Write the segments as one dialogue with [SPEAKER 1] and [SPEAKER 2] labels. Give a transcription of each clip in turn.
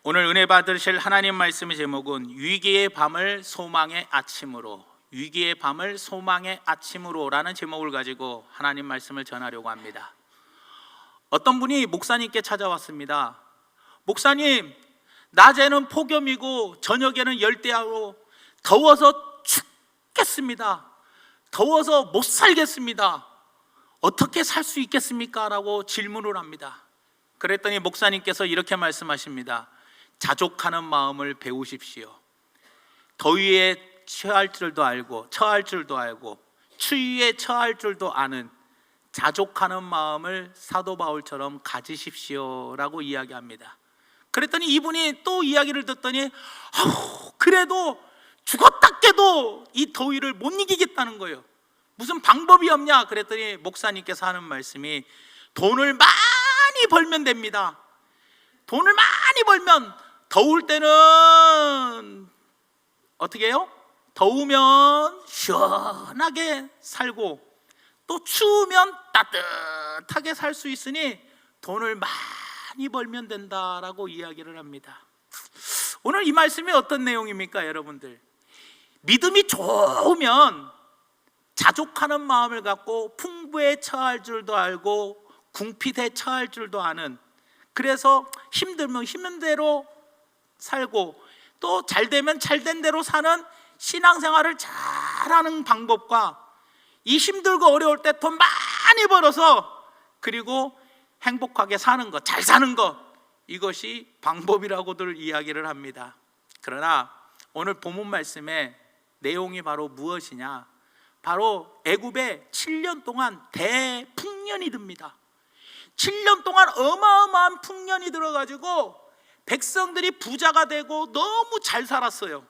[SPEAKER 1] 오늘 은혜 받으실 하나님 말씀의 제목은 위기의 밤을 소망의 아침으로, 위기의 밤을 소망의 아침으로 라는 제목을 가지고 하나님 말씀을 전하려고 합니다. 어떤 분이 목사님께 찾아왔습니다. 목사님, 낮에는 폭염이고 저녁에는 열대야로 더워서 죽겠습니다. 더워서 못 살겠습니다. 어떻게 살 수 있겠습니까? 라고 질문을 합니다. 그랬더니 목사님께서 이렇게 말씀하십니다. 자족하는 마음을 배우십시오. 더위에 처할 줄도 알고 추위에 처할 줄도 아는 자족하는 마음을 사도 바울처럼 가지십시오 라고 이야기합니다. 그랬더니 이분이 또 이야기를 듣더니 그래도 죽었다 깨도 이 더위를 못 이기겠다는 거예요. 무슨 방법이 없냐? 그랬더니 목사님께서 하는 말씀이 돈을 많이 벌면 됩니다. 돈을 많이 벌면 더울 때는 어떻게 해요? 더우면 시원하게 살고 또 추우면 따뜻하게 살 수 있으니 돈을 많이 벌면 된다라고 이야기를 합니다. 오늘 이 말씀이 어떤 내용입니까, 여러분들? 믿음이 좋으면 자족하는 마음을 갖고 풍부에 처할 줄도 알고 궁핍에 처할 줄도 아는, 그래서 힘들면 힘든 대로 살고 또 잘되면 잘된 대로 사는 신앙생활을 잘하는 방법과 이 힘들고 어려울 때 돈 많이 벌어서 그리고 행복하게 사는 것, 잘 사는 것, 이것이 방법이라고들 이야기를 합니다. 그러나 오늘 본문 말씀의 내용이 바로 무엇이냐? 바로 애굽에 7년 동안 대풍년이 듭니다. 7년 동안 어마어마한 풍년이 들어가지고 백성들이 부자가 되고 너무 잘 살았어요.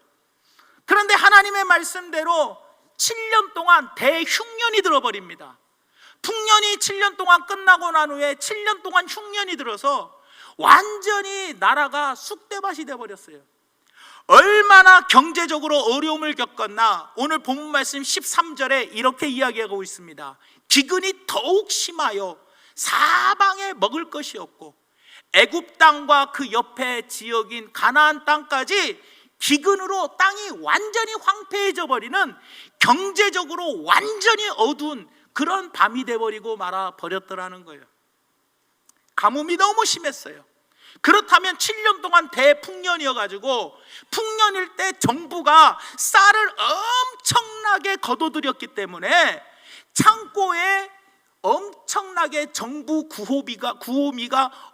[SPEAKER 1] 그런데 하나님의 말씀대로 7년 동안 대흉년이 들어버립니다. 풍년이 7년 동안 끝나고 난 후에 7년 동안 흉년이 들어서 완전히 나라가 쑥대밭이 되어버렸어요. 얼마나 경제적으로 어려움을 겪었나 오늘 본문 말씀 13절에 이렇게 이야기하고 있습니다. 기근이 더욱 심하여 사방에 먹을 것이 없고 애굽 땅과 그 옆에 지역인 가나안 땅까지 기근으로 땅이 완전히 황폐해져 버리는, 경제적으로 완전히 어두운 그런 밤이 돼버리고 말아 버렸더라는 거예요. 가뭄이 너무 심했어요. 그렇다면 7년 동안 대풍년이어가지고 풍년일 때 정부가 쌀을 엄청나게 거둬들였기 때문에 창고에 엄청나게 정부 구호미가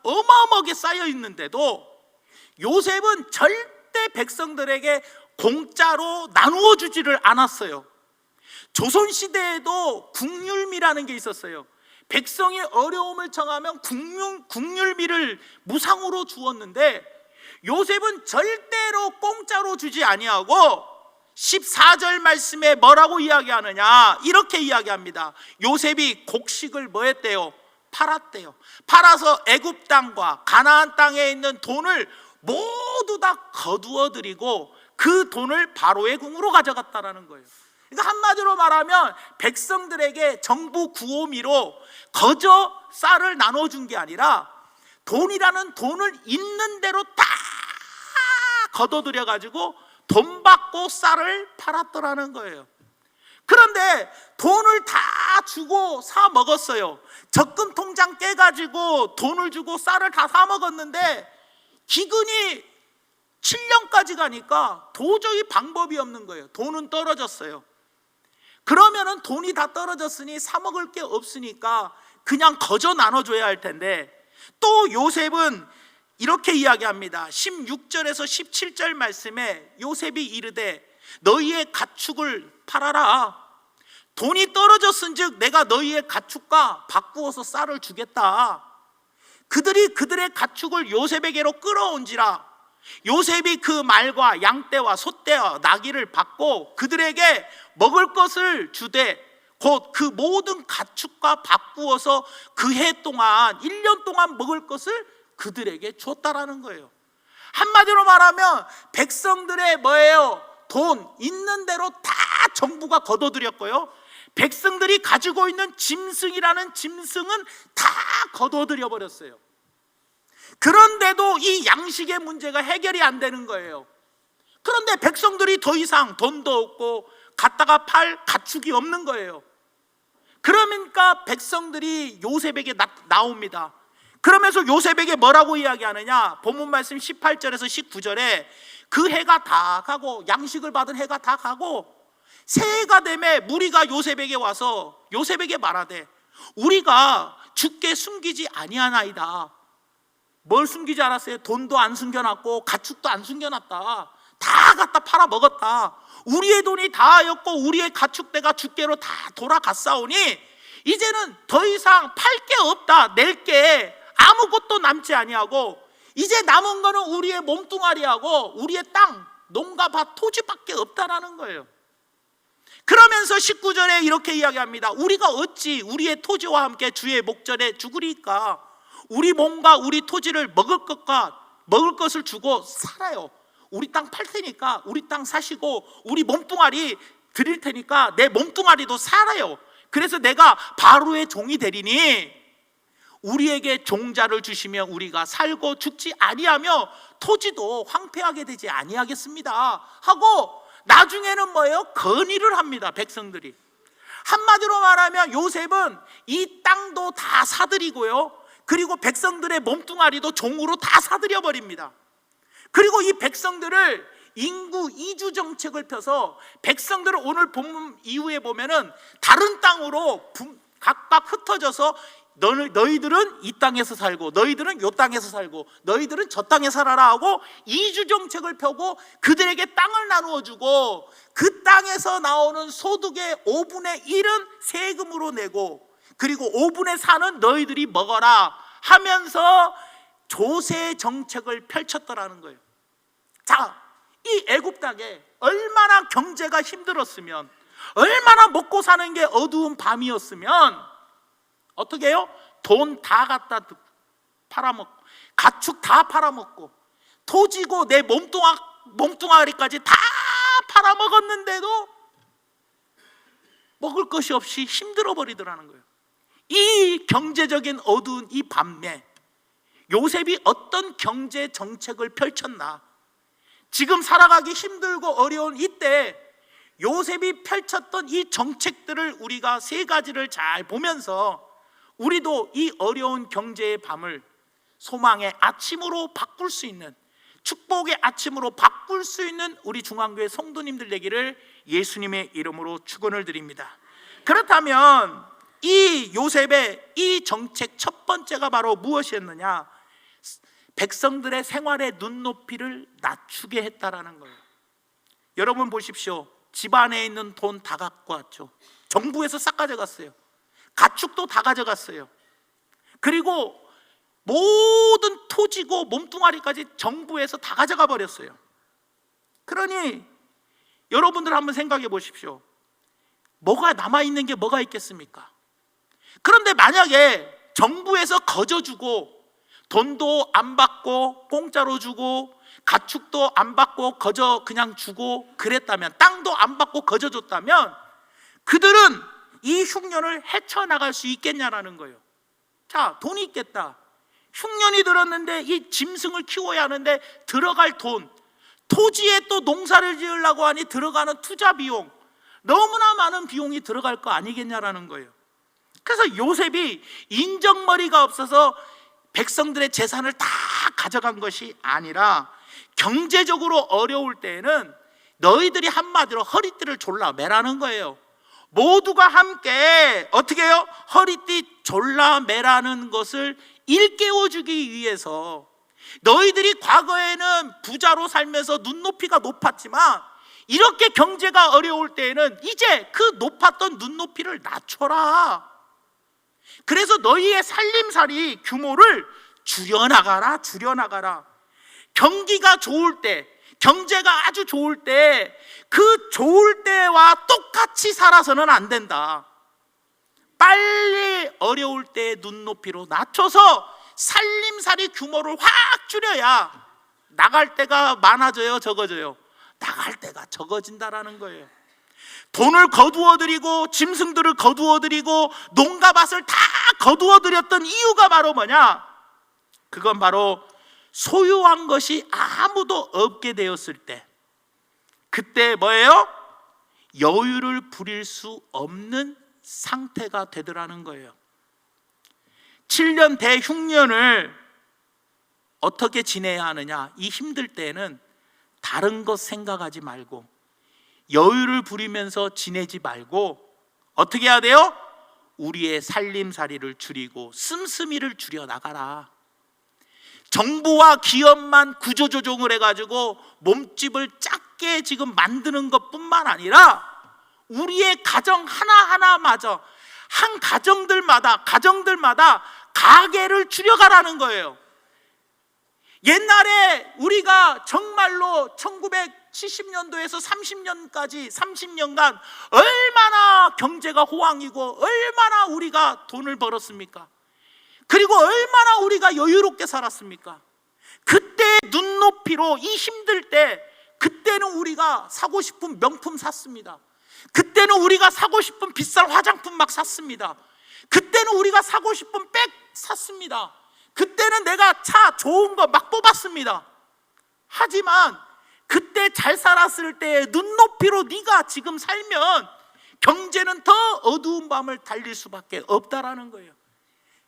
[SPEAKER 1] 어마어마하게 쌓여 있는데도 요셉은 절대 백성들에게 공짜로 나누어 주지를 않았어요. 조선시대에도 국률미라는 게 있었어요. 백성이 어려움을 청하면 국률미를 무상으로 주었는데 요셉은 절대로 공짜로 주지 아니하고 14절 말씀에 뭐라고 이야기하느냐? 이렇게 이야기합니다. 요셉이 곡식을 뭐 했대요? 팔았대요. 팔아서 애굽 땅과 가나안 땅에 있는 돈을 모두 다 거두어 드리고 그 돈을 바로의 궁으로 가져갔다라는 거예요. 그러니까 한마디로 말하면 백성들에게 정부 구호미로 거저 쌀을 나눠준 게 아니라 돈이라는 돈을 있는 대로 다 거둬들여 가지고 돈 받고 쌀을 팔았더라는 거예요. 그런데 돈을 다 주고 사 먹었어요. 적금 통장 깨가지고 돈을 주고 쌀을 다 사 먹었는데 기근이 7년까지 가니까 도저히 방법이 없는 거예요. 돈은 떨어졌어요. 그러면은 돈이 다 떨어졌으니 사 먹을 게 없으니까 그냥 거저 나눠줘야 할 텐데, 또 요셉은 이렇게 이야기합니다. 16절에서 17절 말씀에 요셉이 이르되 너희의 가축을 팔아라. 돈이 떨어졌은즉 내가 너희의 가축과 바꾸어서 쌀을 주겠다. 그들이 그들의 가축을 요셉에게로 끌어온지라. 요셉이 그 말과 양떼와 소떼와 나귀를 받고 그들에게 먹을 것을 주되 곧 그 모든 가축과 바꾸어서 그 해 동안 1년 동안 먹을 것을 그들에게 줬다라는 거예요. 한마디로 말하면 백성들의 뭐예요? 돈 있는 대로 다 정부가 거둬들였고요, 백성들이 가지고 있는 짐승이라는 짐승은 다 거둬들여 버렸어요. 그런데도 이 양식의 문제가 해결이 안 되는 거예요. 그런데 백성들이 더 이상 돈도 없고 갖다가 팔 가축이 없는 거예요. 그러니까 백성들이 요셉에게 나옵니다. 그러면서 요셉에게 뭐라고 이야기하느냐? 본문 말씀 18절에서 19절에 그 해가 다 가고, 양식을 받은 해가 다 가고 새해가 되매 무리가 요셉에게 와서 요셉에게 말하되 우리가 주께 숨기지 아니하나이다. 뭘 숨기지 않았어요? 돈도 안 숨겨놨고 가축도 안 숨겨놨다. 다 갖다 팔아먹었다. 우리의 돈이 다하였고 우리의 가축대가 주께로 다 돌아갔사오니 이제는 더 이상 팔 게 없다. 낼 게 아무것도 남지 아니하고 이제 남은 거는 우리의 몸뚱아리하고 우리의 땅, 농가 밭, 토지밖에 없다라는 거예요. 그러면서 19절에 이렇게 이야기합니다. 우리가 어찌 우리의 토지와 함께 주의 목전에 죽으리까? 우리 몸과 우리 토지를 먹을 것을 주고 살아요. 우리 땅 팔 테니까 우리 땅 사시고 우리 몸뚱아리 드릴 테니까 내 몸뚱아리도 살아요. 그래서 내가 바로의 종이 되리니 우리에게 종자를 주시면 우리가 살고 죽지 아니하며 토지도 황폐하게 되지 아니하겠습니다 하고 나중에는 뭐예요? 건의를 합니다. 백성들이. 한마디로 말하면 요셉은 이 땅도 다 사들이고요, 그리고 백성들의 몸뚱아리도 종으로 다 사들여 버립니다. 그리고 이 백성들을 인구 이주 정책을 펴서 백성들을 오늘 본문 이후에 보면은 다른 땅으로 각각 흩어져서 너희들은 이 땅에서 살고 너희들은 이 땅에서 살고 너희들은 저 땅에 살아라 하고 이주 정책을 펴고 그들에게 땅을 나누어 주고 그 땅에서 나오는 소득의 5분의 1은 세금으로 내고 그리고 5분의 4는 너희들이 먹어라 하면서 조세 정책을 펼쳤더라는 거예요. 자, 이 애굽 땅에 얼마나 경제가 힘들었으면, 얼마나 먹고 사는 게 어두운 밤이었으면 어떻게 해요? 돈 다 갖다 팔아먹고 가축 다 팔아먹고 토지고 내 몸뚱아리까지 다 팔아먹었는데도 먹을 것이 없이 힘들어 버리더라는 거예요. 이 경제적인 어두운 이 밤에 요셉이 어떤 경제 정책을 펼쳤나? 지금 살아가기 힘들고 어려운 이때 요셉이 펼쳤던 이 정책들을 우리가 세 가지를 잘 보면서 우리도 이 어려운 경제의 밤을 소망의 아침으로 바꿀 수 있는, 축복의 아침으로 바꿀 수 있는 우리 중앙교회 성도님들 되기를 예수님의 이름으로 축원을 드립니다. 그렇다면 이 요셉의 이 정책 첫 번째가 바로 무엇이었느냐? 백성들의 생활의 눈높이를 낮추게 했다라는 거예요. 여러분 보십시오. 집안에 있는 돈 다 갖고 왔죠. 정부에서 싹 가져갔어요. 가축도 다 가져갔어요. 그리고 모든 토지고 몸뚱아리까지 정부에서 다 가져가 버렸어요. 그러니 여러분들 한번 생각해 보십시오. 뭐가 남아있는 게 뭐가 있겠습니까? 그런데 만약에 정부에서 거저주고 돈도 안 받고 공짜로 주고 가축도 안 받고 거저 그냥 주고 그랬다면, 땅도 안 받고 거저 줬다면 그들은 이 흉년을 헤쳐나갈 수 있겠냐라는 거예요. 자, 돈이 있겠다. 흉년이 들었는데 이 짐승을 키워야 하는데 들어갈 돈, 토지에 또 농사를 지으려고 하니 들어가는 투자 비용, 너무나 많은 비용이 들어갈 거 아니겠냐라는 거예요. 그래서 요셉이 인정머리가 없어서 백성들의 재산을 다 가져간 것이 아니라 경제적으로 어려울 때에는 너희들이 한마디로 허리띠를 졸라 매라는 거예요. 모두가 함께 어떻게 해요? 허리띠 졸라 매라는 것을 일깨워주기 위해서 너희들이 과거에는 부자로 살면서 눈높이가 높았지만 이렇게 경제가 어려울 때에는 이제 그 높았던 눈높이를 낮춰라. 그래서 너희의 살림살이 규모를 줄여나가라. 경기가 좋을 때, 경제가 아주 좋을 때 그 좋을 때와 똑같이 살아서는 안 된다. 빨리 어려울 때의 눈높이로 낮춰서 살림살이 규모를 확 줄여야 나갈 때가 많아져요, 적어져요? 나갈 때가 적어진다라는 거예요. 돈을 거두어드리고 짐승들을 거두어드리고 농가밭을 다 거두어드렸던 이유가 바로 뭐냐? 그건 바로 소유한 것이 아무도 없게 되었을 때, 그때 뭐예요? 여유를 부릴 수 없는 상태가 되더라는 거예요. 7년 대흉년을 어떻게 지내야 하느냐? 이 힘들 때는 다른 것 생각하지 말고 여유를 부리면서 지내지 말고 어떻게 해야 돼요? 우리의 살림살이를 줄이고 씀씀이를 줄여 나가라. 정부와 기업만 구조조정을 해가지고 몸집을 작게 지금 만드는 것뿐만 아니라 우리의 가정 하나하나마저 한 가정들마다 가게를 줄여가라는 거예요. 옛날에 우리가 정말로 1970년도에서 30년간 얼마나 경제가 호황이고 얼마나 우리가 돈을 벌었습니까? 그리고 얼마나 우리가 여유롭게 살았습니까? 그때 눈높이로 이 힘들 때 그때는 우리가 사고 싶은 명품 샀습니다. 그때는 우리가 사고 싶은 비싼 화장품 막 샀습니다. 그때는 우리가 사고 싶은 백 샀습니다. 그때는 내가 차 좋은 거 막 뽑았습니다. 하지만 그때 잘 살았을 때의 눈높이로 네가 지금 살면 경제는 더 어두운 밤을 달릴 수밖에 없다라는 거예요.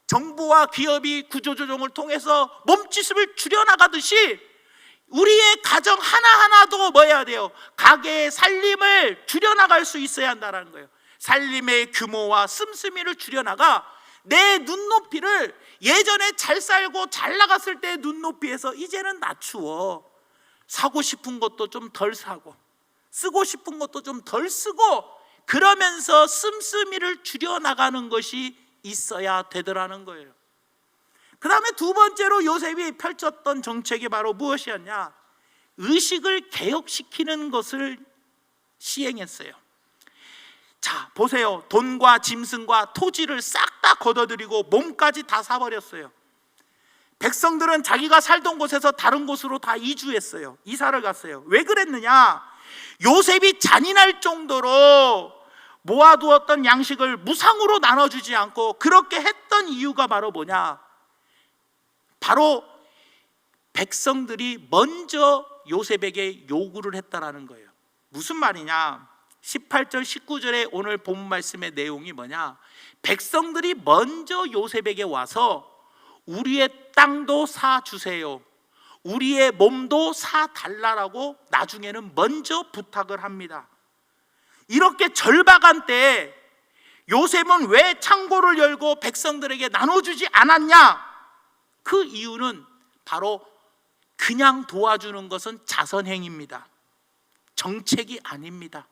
[SPEAKER 1] 정부와 기업이 구조조정을 통해서 몸집을 줄여나가듯이 우리의 가정 하나하나도 뭐 해야 돼요? 가게의 살림을 줄여나갈 수 있어야 한다는 거예요. 살림의 규모와 씀씀이를 줄여나가 내 눈높이를 예전에 잘 살고 잘 나갔을 때의 눈높이에서 이제는 낮추어. 사고 싶은 것도 좀 덜 사고 쓰고 싶은 것도 좀 덜 쓰고 그러면서 씀씀이를 줄여나가는 것이 있어야 되더라는 거예요. 그 다음에 두 번째로 요셉이 펼쳤던 정책이 바로 무엇이었냐? 의식을 개혁시키는 것을 시행했어요. 자, 보세요. 돈과 짐승과 토지를 싹 다 걷어들이고 몸까지 다 사버렸어요. 백성들은 자기가 살던 곳에서 다른 곳으로 다 이주했어요. 이사를 갔어요. 왜 그랬느냐? 요셉이 잔인할 정도로 모아두었던 양식을 무상으로 나눠주지 않고 그렇게 했던 이유가 바로 뭐냐? 바로 백성들이 먼저 요셉에게 요구를 했다라는 거예요. 무슨 말이냐? 18절 19절에 오늘 본 말씀의 내용이 뭐냐? 백성들이 먼저 요셉에게 와서 우리의 땅도 사주세요, 우리의 몸도 사달라라고 나중에는 먼저 부탁을 합니다. 이렇게 절박한 때에 요셉은 왜 창고를 열고 백성들에게 나눠주지 않았냐? 그 이유는 바로 그냥 도와주는 것은 자선행위입니다. 정책이 아닙니다.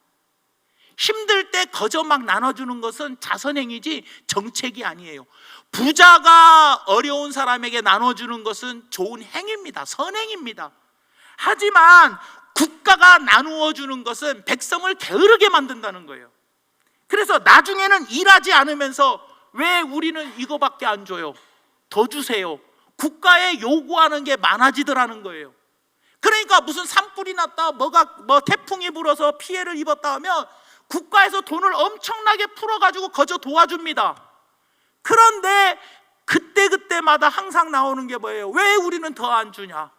[SPEAKER 1] 힘들 때 거저 막 나눠주는 것은 자선행위지 정책이 아니에요. 부자가 어려운 사람에게 나눠주는 것은 좋은 행위입니다. 선행입니다. 하지만 국가가 나누어 주는 것은 백성을 게으르게 만든다는 거예요. 그래서 나중에는 일하지 않으면서 왜 우리는 이거밖에 안 줘요? 더 주세요. 국가에 요구하는 게 많아지더라는 거예요. 그러니까 무슨 산불이 났다, 태풍이 불어서 피해를 입었다 하면 국가에서 돈을 엄청나게 풀어가지고 거저 도와줍니다. 그런데 그때마다 항상 나오는 게 뭐예요? 왜 우리는 더 안 주냐?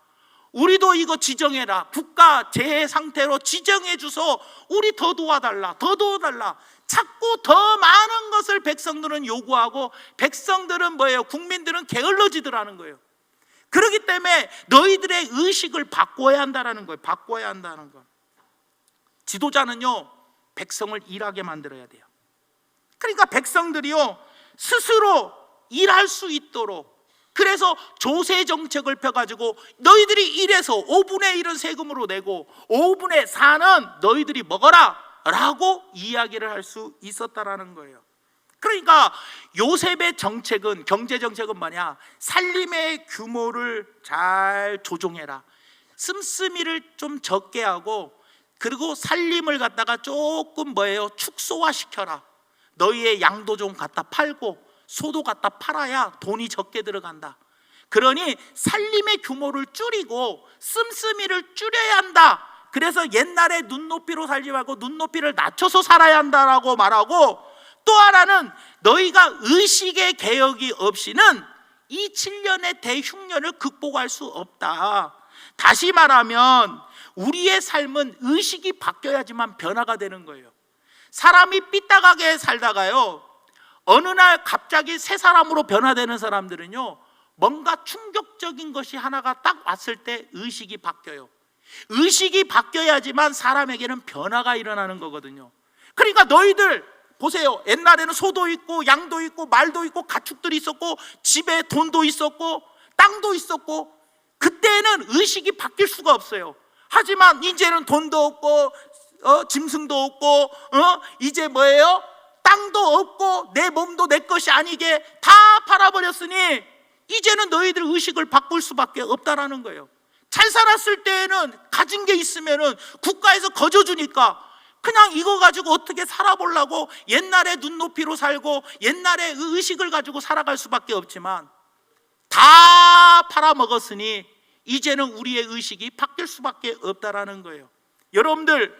[SPEAKER 1] 우리도 이거 지정해라. 국가 재해 상태로 지정해 줘서 우리 더 도와달라, 더 도와달라. 자꾸 더 많은 것을 백성들은 요구하고 백성들은 뭐예요? 국민들은 게을러지더라는 거예요. 그렇기 때문에 너희들의 의식을 바꿔야 한다는 거예요. 바꿔야 한다는 거. 지도자는요, 백성을 일하게 만들어야 돼요. 그러니까 백성들이요, 스스로 일할 수 있도록, 그래서 조세 정책을 펴가지고 너희들이 일해서 5분의 1은 세금으로 내고 5분의 4는 너희들이 먹어라 라고 이야기를 할 수 있었다라는 거예요. 그러니까 요셉의 정책은, 경제 정책은 뭐냐? 살림의 규모를 잘 조정해라, 씀씀이를 좀 적게 하고, 그리고 살림을 갖다가 조금 뭐예요? 축소화시켜라. 너희의 양도 좀 갖다 팔고 소도 갖다 팔아야 돈이 적게 들어간다. 그러니 살림의 규모를 줄이고 씀씀이를 줄여야 한다. 그래서 옛날에 눈높이로 살지 말고 눈높이를 낮춰서 살아야 한다라고 말하고, 또 하나는 너희가 의식의 개혁이 없이는 이 7년의 대흉년을 극복할 수 없다. 다시 말하면 우리의 삶은 의식이 바뀌어야지만 변화가 되는 거예요. 사람이 삐딱하게 살다가요, 어느 날 갑자기 새 사람으로 변화되는 사람들은요, 뭔가 충격적인 것이 하나가 딱 왔을 때 의식이 바뀌어요. 의식이 바뀌어야지만 사람에게는 변화가 일어나는 거거든요. 그러니까 너희들 보세요. 옛날에는 소도 있고 양도 있고 말도 있고 가축들이 있었고 집에 돈도 있었고 땅도 있었고, 그때는 의식이 바뀔 수가 없어요. 하지만 이제는 돈도 없고 짐승도 없고 이제 뭐예요? 땅도 없고 내 몸도 내 것이 아니게 다 팔아버렸으니 이제는 너희들 의식을 바꿀 수밖에 없다라는 거예요. 잘 살았을 때에는 가진 게 있으면은 국가에서 거저주니까 그냥 이거 가지고 어떻게 살아보려고 옛날에 눈높이로 살고 옛날에 의식을 가지고 살아갈 수밖에 없지만, 다 팔아먹었으니 이제는 우리의 의식이 바뀔 수밖에 없다라는 거예요. 여러분들,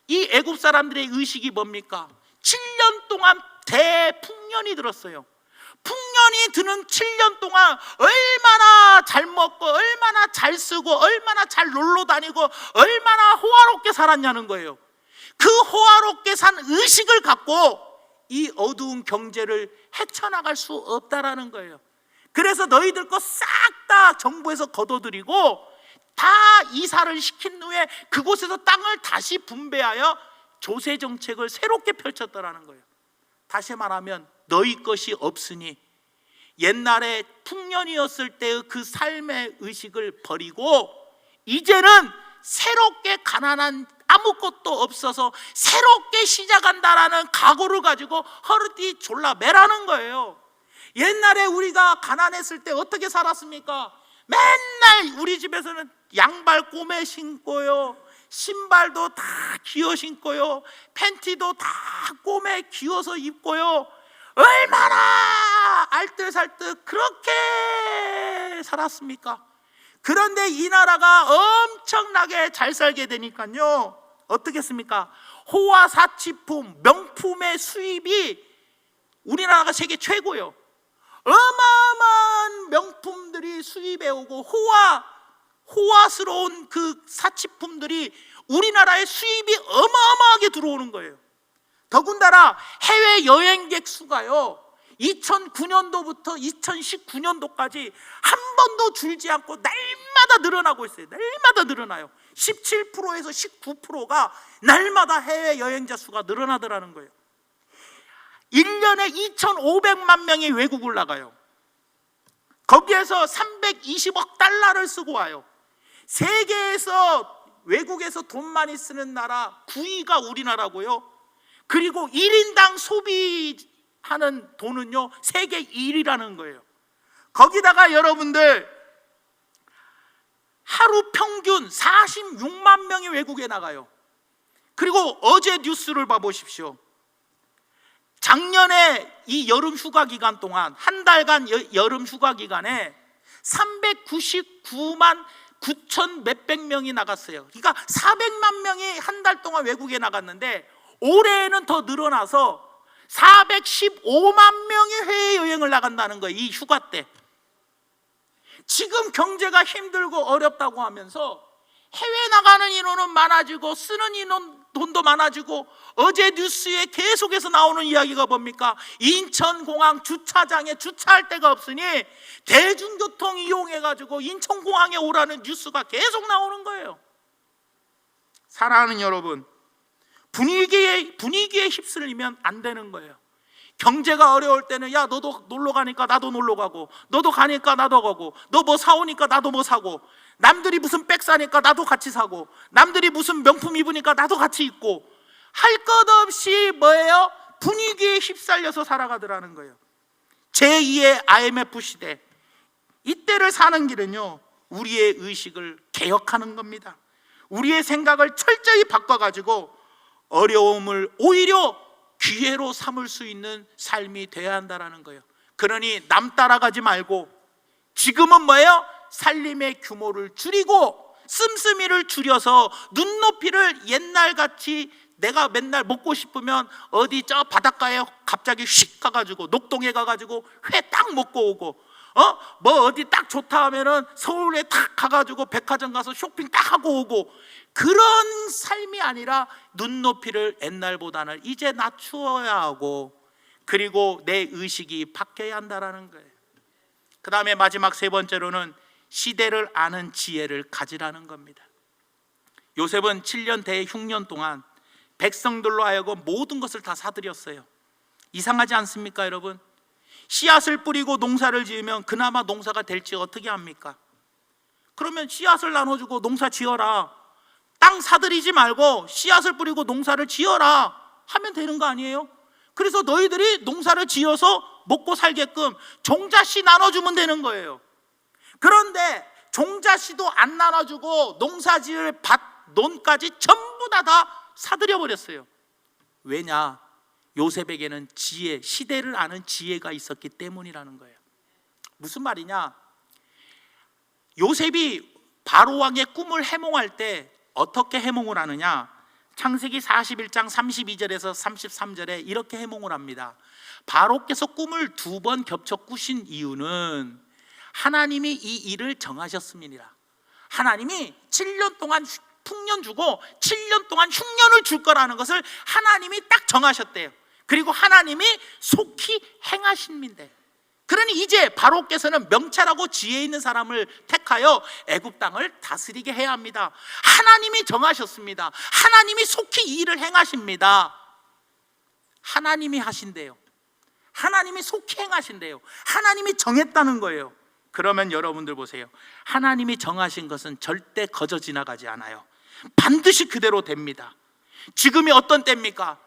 [SPEAKER 1] 이 애굽 사람들의 의식이 뭡니까? 7년 동안 대풍년이 들었어요. 풍년이 드는 7년 동안 얼마나 잘 먹고 얼마나 잘 쓰고 얼마나 잘 놀러 다니고 얼마나 호화롭게 살았냐는 거예요. 그 호화롭게 산 의식을 갖고 이 어두운 경제를 헤쳐나갈 수 없다라는 거예요. 그래서 너희들 거 싹 다 정부에서 거둬들이고 다 이사를 시킨 후에 그곳에서 땅을 다시 분배하여 조세 정책을 새롭게 펼쳤다라는 거예요. 다시 말하면 너희 것이 없으니 옛날에 풍년이었을 때의 그 삶의 의식을 버리고 이제는 새롭게 가난한 아무것도 없어서 새롭게 시작한다라는 각오를 가지고 허리띠 졸라 매라는 거예요. 옛날에 우리가 가난했을 때 어떻게 살았습니까? 맨날 우리 집에서는 양발 꼬매 신고요, 신발도 다 기어 신고요, 팬티도 다 꼬매 기어서 입고요, 얼마나 알뜰살뜰 그렇게 살았습니까? 그런데 이 나라가 엄청나게 잘 살게 되니까요, 어떻게 했습니까? 호화사치품, 명품의 수입이 우리나라가 세계 최고예요. 어마어마한 명품들이 수입해 오고 호화스러운 그 사치품들이 우리나라에 수입이 어마어마하게 들어오는 거예요. 더군다나 해외 여행객 수가요, 2009년도부터 2019년도까지 한 번도 줄지 않고 날마다 늘어나고 있어요. 날마다 늘어나요. 17%에서 19%가 날마다 해외 여행자 수가 늘어나더라는 거예요. 1년에 2,500만 명이 외국을 나가요. 거기에서 320억 달러를 쓰고 와요. 세계에서 외국에서 돈 많이 쓰는 나라 9위가 우리나라고요. 그리고 1인당 소비하는 돈은요, 세계 1위라는 거예요. 거기다가 여러분들, 하루 평균 46만 명이 외국에 나가요. 그리고 어제 뉴스를 봐보십시오. 작년에 이 여름 휴가 기간 동안, 한 달간 여름 휴가 기간에 399만 9천 몇백 명이 나갔어요. 그러니까 400만 명이 한 달 동안 외국에 나갔는데 올해에는 더 늘어나서 415만 명이 해외여행을 나간다는 거예요. 이 휴가 때. 지금 경제가 힘들고 어렵다고 하면서 해외 나가는 인원은 많아지고 쓰는 인원 돈도 많아지고, 어제 뉴스에 계속해서 나오는 이야기가 뭡니까? 인천공항 주차장에 주차할 데가 없으니 대중교통 이용해가지고 인천공항에 오라는 뉴스가 계속 나오는 거예요. 사랑하는 여러분, 분위기에 휩쓸리면 안 되는 거예요. 경제가 어려울 때는 야, 너도 놀러 가니까 나도 놀러 가고, 너도 가니까 나도 가고, 너 뭐 사오니까 나도 뭐 사고, 남들이 무슨 백 사니까 나도 같이 사고, 남들이 무슨 명품 입으니까 나도 같이 입고, 할 것 없이 뭐예요? 분위기에 휩쓸려서 살아가더라는 거예요. 제2의 IMF 시대, 이때를 사는 길은요, 우리의 의식을 개혁하는 겁니다. 우리의 생각을 철저히 바꿔가지고 어려움을 오히려 기회로 삼을 수 있는 삶이 돼야 한다는 거예요. 그러니 남 따라가지 말고 지금은 뭐예요? 살림의 규모를 줄이고 씀씀이를 줄여서 눈높이를 옛날같이 내가 맨날 먹고 싶으면 어디 저 바닷가에 갑자기 휙 가가지고 녹동에 가가지고 회 딱 먹고 오고, 뭐 어디 딱 좋다 하면은 서울에 딱 가가지고 백화점 가서 쇼핑 딱 하고 오고, 그런 삶이 아니라 눈높이를 옛날보다는 이제 낮추어야 하고, 그리고 내 의식이 바뀌어야 한다라는 거예요. 그 다음에 마지막 세 번째로는 시대를 아는 지혜를 가지라는 겁니다. 요셉은 7년 대흉년 동안 백성들로 하여금 모든 것을 다 사들였어요. 이상하지 않습니까, 여러분? 씨앗을 뿌리고 농사를 지으면 그나마 농사가 될지 어떻게 합니까? 그러면 씨앗을 나눠주고 농사 지어라, 땅 사들이지 말고 씨앗을 뿌리고 농사를 지어라 하면 되는 거 아니에요? 그래서 너희들이 농사를 지어서 먹고 살게끔 종자씨 나눠주면 되는 거예요. 그런데 종자씨도 안 나눠주고 농사 지을 밭, 논까지 전부 다 사들여 버렸어요. 왜냐? 요셉에게는 지혜, 시대를 아는 지혜가 있었기 때문이라는 거예요. 무슨 말이냐? 요셉이 바로 왕의 꿈을 해몽할 때 어떻게 해몽을 하느냐? 창세기 41장 32절에서 33절에 이렇게 해몽을 합니다. 바로께서 꿈을 2번 겹쳐 꾸신 이유는 하나님이 이 일을 정하셨음이니라. 하나님이 7년 동안 풍년 주고 7년 동안 흉년을 줄 거라는 것을 하나님이 딱 정하셨대요. 그리고 하나님이 속히 행하십니다. 그러니 이제 바로께서는 명철하고 지혜 있는 사람을 택하여 애굽 땅을 다스리게 해야 합니다. 하나님이 정하셨습니다. 하나님이 속히 이 일을 행하십니다. 하나님이 하신대요. 하나님이 속히 행하신대요. 하나님이 정했다는 거예요. 그러면 여러분들 보세요. 하나님이 정하신 것은 절대 거저 지나가지 않아요. 반드시 그대로 됩니다. 지금이 어떤 때입니까?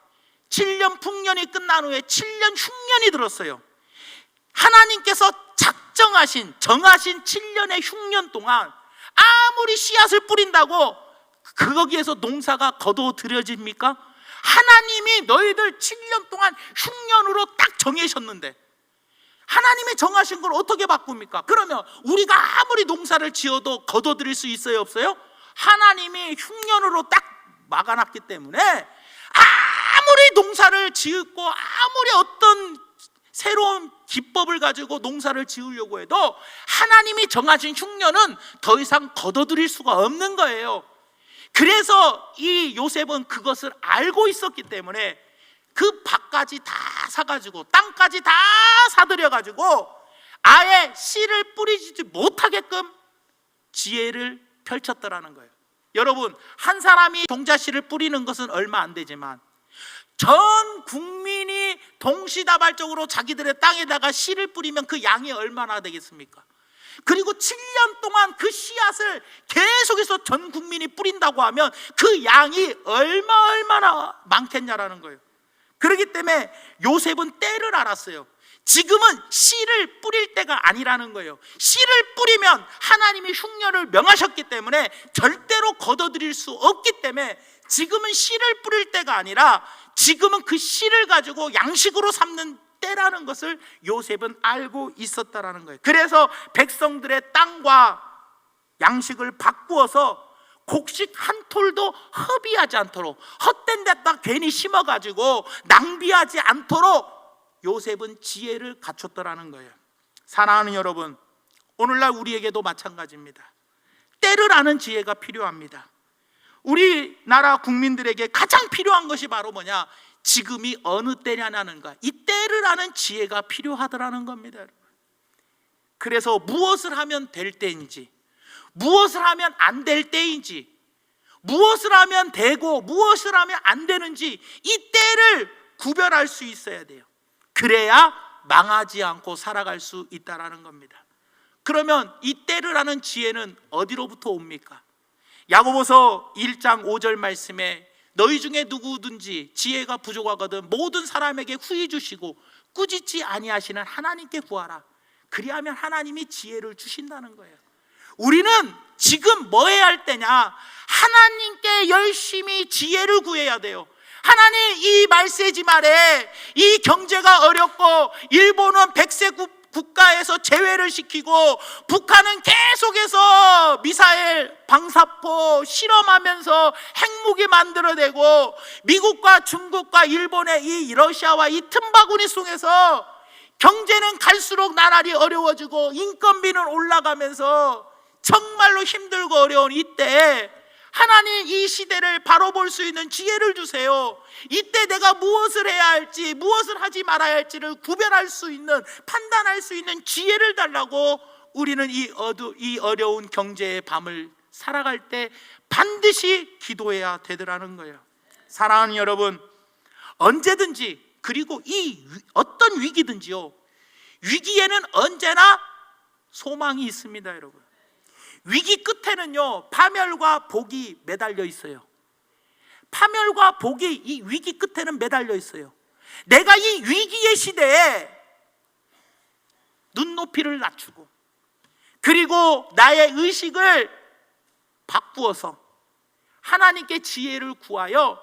[SPEAKER 1] 7년 풍년이 끝난 후에 7년 흉년이 들었어요. 하나님께서 정하신 7년의 흉년 동안 아무리 씨앗을 뿌린다고 거기에서 농사가 거둬들여집니까? 하나님이 너희들 7년 동안 흉년으로 딱 정하셨는데 하나님이 정하신 걸 어떻게 바꿉니까? 그러면 우리가 아무리 농사를 지어도 거둬들일 수 있어요, 없어요? 하나님이 흉년으로 딱 막아놨기 때문에 아무리 농사를 지었고 아무리 어떤 새로운 기법을 가지고 농사를 지으려고 해도 하나님이 정하신 흉년은 더 이상 거둬들일 수가 없는 거예요. 그래서 이 요셉은 그것을 알고 있었기 때문에 그 밭까지 다 사가지고 땅까지 다 사들여가지고 아예 씨를 뿌리지 못하게끔 지혜를 펼쳤더라는 거예요. 여러분, 한 사람이 종자씨를 뿌리는 것은 얼마 안 되지만 전 국민이 동시다발적으로 자기들의 땅에다가 씨를 뿌리면 그 양이 얼마나 되겠습니까? 그리고 7년 동안 그 씨앗을 계속해서 전 국민이 뿌린다고 하면 그 양이 얼마나 많겠냐라는 거예요. 그렇기 때문에 요셉은 때를 알았어요. 지금은 씨를 뿌릴 때가 아니라는 거예요. 씨를 뿌리면 하나님이 흉년을 명하셨기 때문에 절대로 거둬들일 수 없기 때문에 지금은 씨를 뿌릴 때가 아니라 지금은 그 씨를 가지고 양식으로 삼는 때라는 것을 요셉은 알고 있었다라는 거예요. 그래서 백성들의 땅과 양식을 바꾸어서 곡식 한 톨도 허비하지 않도록, 헛된 데다 괜히 심어가지고 낭비하지 않도록 요셉은 지혜를 갖췄더라는 거예요. 사랑하는 여러분, 오늘날 우리에게도 마찬가지입니다. 때를 아는 지혜가 필요합니다. 우리나라 국민들에게 가장 필요한 것이 바로 뭐냐? 지금이 어느 때냐는 거, 이 때를 아는 지혜가 필요하더라는 겁니다. 그래서 무엇을 하면 될 때인지, 무엇을 하면 안 될 때인지, 무엇을 하면 되고 무엇을 하면 안 되는지 이 때를 구별할 수 있어야 돼요. 그래야 망하지 않고 살아갈 수 있다는 겁니다. 그러면 이 때를 아는 지혜는 어디로부터 옵니까? 야고보서 1장 5절 말씀에 너희 중에 누구든지 지혜가 부족하거든 모든 사람에게 후히 주시고 꾸짖지 아니하시는 하나님께 구하라. 그리하면 하나님이 지혜를 주신다는 거예요. 우리는 지금 뭐 해야 할 때냐? 하나님께 열심히 지혜를 구해야 돼요. 하나님, 이 말세지 말에 이 경제가 어렵고 일본은 백세 국가에서 제외를 시키고 북한은 계속해서 미사일, 방사포 실험하면서 핵무기 만들어내고 미국과 중국과 일본의 이 러시아와 이 틈바구니 속에서 경제는 갈수록 나날이 어려워지고 인건비는 올라가면서 정말로 힘들고 어려운 이때 하나님 이 시대를 바로 볼 수 있는 지혜를 주세요. 이때 내가 무엇을 해야 할지 무엇을 하지 말아야 할지를 구별할 수 있는, 판단할 수 있는 지혜를 달라고 우리는 이 어려운 경제의 밤을 살아갈 때 반드시 기도해야 되더라는 거예요. 사랑하는 여러분, 언제든지, 그리고 이 어떤 위기든지요, 위기에는 언제나 소망이 있습니다. 여러분, 위기 끝에는요 파멸과 복이 매달려 있어요. 파멸과 복이 이 위기 끝에는 매달려 있어요. 내가 이 위기의 시대에 눈높이를 낮추고, 그리고 나의 의식을 바꾸어서 하나님께 지혜를 구하여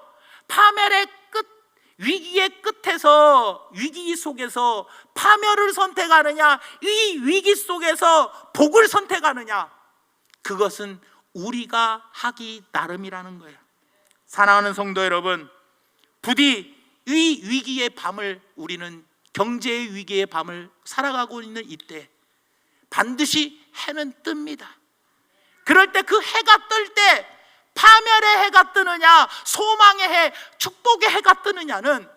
[SPEAKER 1] 파멸의 끝, 위기의 끝에서, 위기 속에서 파멸을 선택하느냐, 이 위기 속에서 복을 선택하느냐, 그것은 우리가 하기 나름이라는 거예요. 사랑하는 성도 여러분, 부디 이 위기의 밤을, 우리는 경제의 위기의 밤을 살아가고 있는 이때 반드시 해는 뜹니다. 그럴 때 그 해가 뜰 때 파멸의 해가 뜨느냐, 소망의 해, 축복의 해가 뜨느냐는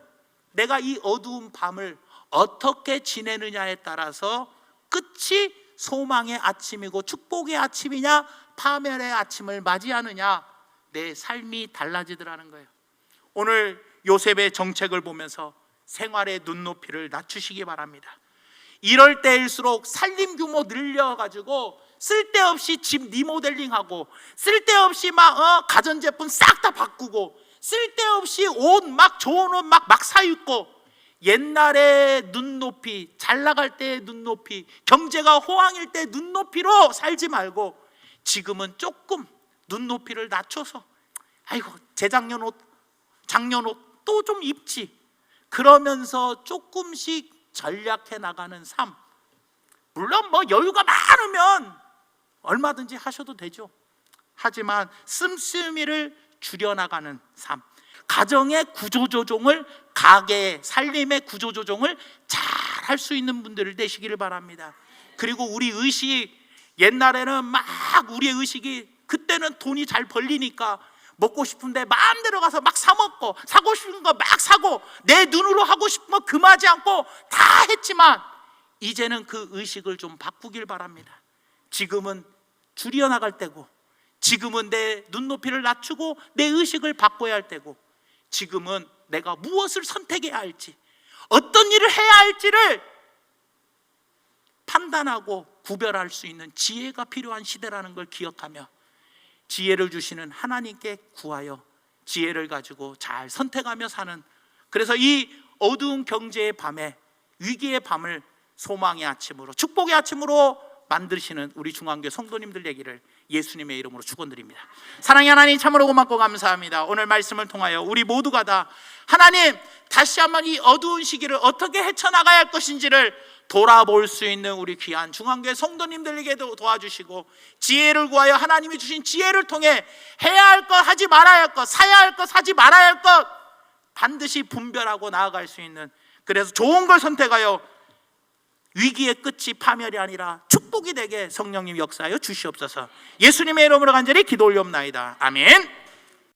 [SPEAKER 1] 내가 이 어두운 밤을 어떻게 지내느냐에 따라서 끝이 소망의 아침이고 축복의 아침이냐, 파멸의 아침을 맞이하느냐, 내 삶이 달라지더라는 거예요. 오늘 요셉의 정책을 보면서 생활의 눈높이를 낮추시기 바랍니다. 이럴 때일수록 살림 규모 늘려가지고 쓸데없이 집 리모델링하고, 쓸데없이 막 가전제품 싹 다 바꾸고, 쓸데없이 옷 막 좋은 옷 막 사입고, 옛날의 눈높이, 잘 나갈 때의 눈높이, 경제가 호황일 때 눈높이로 살지 말고 지금은 조금 눈높이를 낮춰서, 아이고 재작년 옷, 작년 옷 또 좀 입지, 그러면서 조금씩 전략해 나가는 삶. 물론 뭐 여유가 많으면 얼마든지 하셔도 되죠. 하지만 씀씀이를 줄여나가는 삶, 가정의 구조조정을, 가게 살림의 구조조정을 잘 할 수 있는 분들을 되시기를 바랍니다. 그리고 우리 의식, 옛날에는 막 우리의 의식이, 그때는 돈이 잘 벌리니까 먹고 싶은데 마음대로 가서 막 사 먹고, 사고 싶은 거 막 사고, 내 눈으로 하고 싶은 거 금하지 않고 다 했지만, 이제는 그 의식을 좀 바꾸길 바랍니다. 지금은 줄여나갈 때고, 지금은 내 눈높이를 낮추고 내 의식을 바꿔야 할 때고, 지금은 내가 무엇을 선택해야 할지, 어떤 일을 해야 할지를 판단하고 구별할 수 있는 지혜가 필요한 시대라는 걸 기억하며, 지혜를 주시는 하나님께 구하여 지혜를 가지고 잘 선택하며 사는, 그래서 이 어두운 경제의 밤에, 위기의 밤을 소망의 아침으로, 축복의 아침으로 만드시는 우리 중앙교회 성도님들 되기를 예수님의 이름으로 축원드립니다. 사랑의 하나님, 참으로 고맙고 감사합니다. 오늘 말씀을 통하여 우리 모두가 다 하나님, 다시 한번 이 어두운 시기를 어떻게 헤쳐나가야 할 것인지를 돌아볼 수 있는 우리 귀한 중앙교회 성도님들에게도 도와주시고, 지혜를 구하여 하나님이 주신 지혜를 통해 해야 할 것, 하지 말아야 할 것, 사야 할 것, 사지 말아야 할 것 반드시 분별하고 나아갈 수 있는, 그래서 좋은 걸 선택하여 위기의 끝이 파멸이 아니라 축복이 되게 성령님 역사하여 주시옵소서. 예수님의 이름으로 간절히 기도 올리옵나이다. 아멘.